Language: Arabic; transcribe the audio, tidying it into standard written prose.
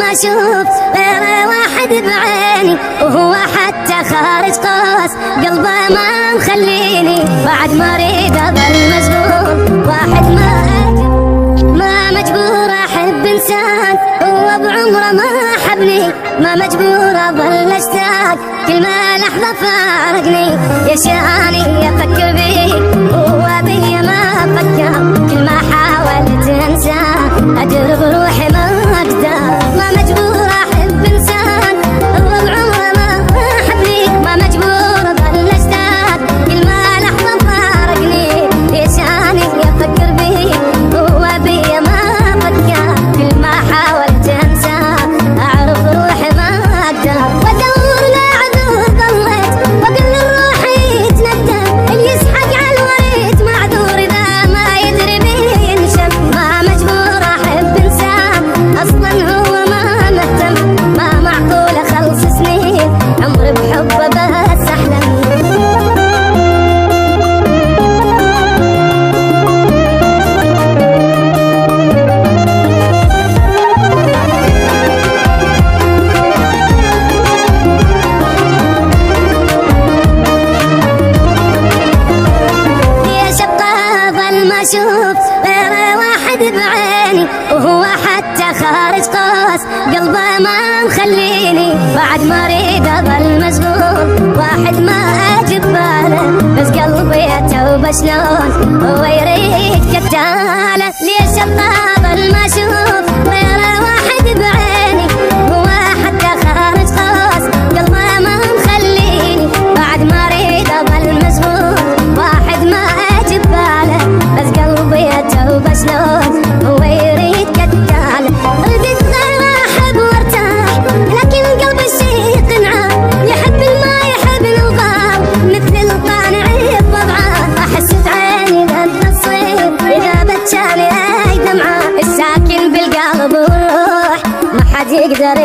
ما اشوف غير واحد بعيني، وهو حتى خارج قوس قلبه ما مخليني. بعد ما اريد اظل مشغول واحد ما مجبور احب انسان هو بعمره ما حبني، ما مجبور اظل اشتاق كل ما لحظه فارقني. يشاني افكر بيه وهو بي ما فكر، كل ما حاولت انساه اجرب روحي ما اقدر. ما مجبور احب انسان هو بعمره ما حبني، ما مجبور اظل اشتاق كل ما لحظه فارقني. يشاني افكر بيه وهو بي ما فكر، كل ما حاولت انساه اعرف روحي ما اقدر. وادور لعذور ضليت واقول لروحي يتندم، اللي يسحق على الوريد معذور اذا ما يدري بيه ينشم. ما مجبور احب انسان اصلا هو ما مهتم، ما معقول اخلص سنين عمري بحبه بس احلم. ما اشوف غير واحد بعيني، وهو حتى خارج قوس قلبه ما مخليني. بعد ما اريد اظل مشغول واحد ما اجيب باله، بس قلبي توبه شلون هو يريد كتاله. ليش ابقى اظل ما اشوف غير واحد بعيني، هو حتى خارج قوس قلبه ما مخليني. بعد ما اريد اظل مشغول واحد ما اجيب باله، بس قلبي توبه شلون هو يريد كتاله. ردت غير احب وارتاح لكن قلبي شي قنعه، يحب ما يحب الغار مثل القانع بوضعه. احس بعيني ذا الصيف اذا بتشالي اي دمعه، الساكن بالقلب والروح ما حد يقدر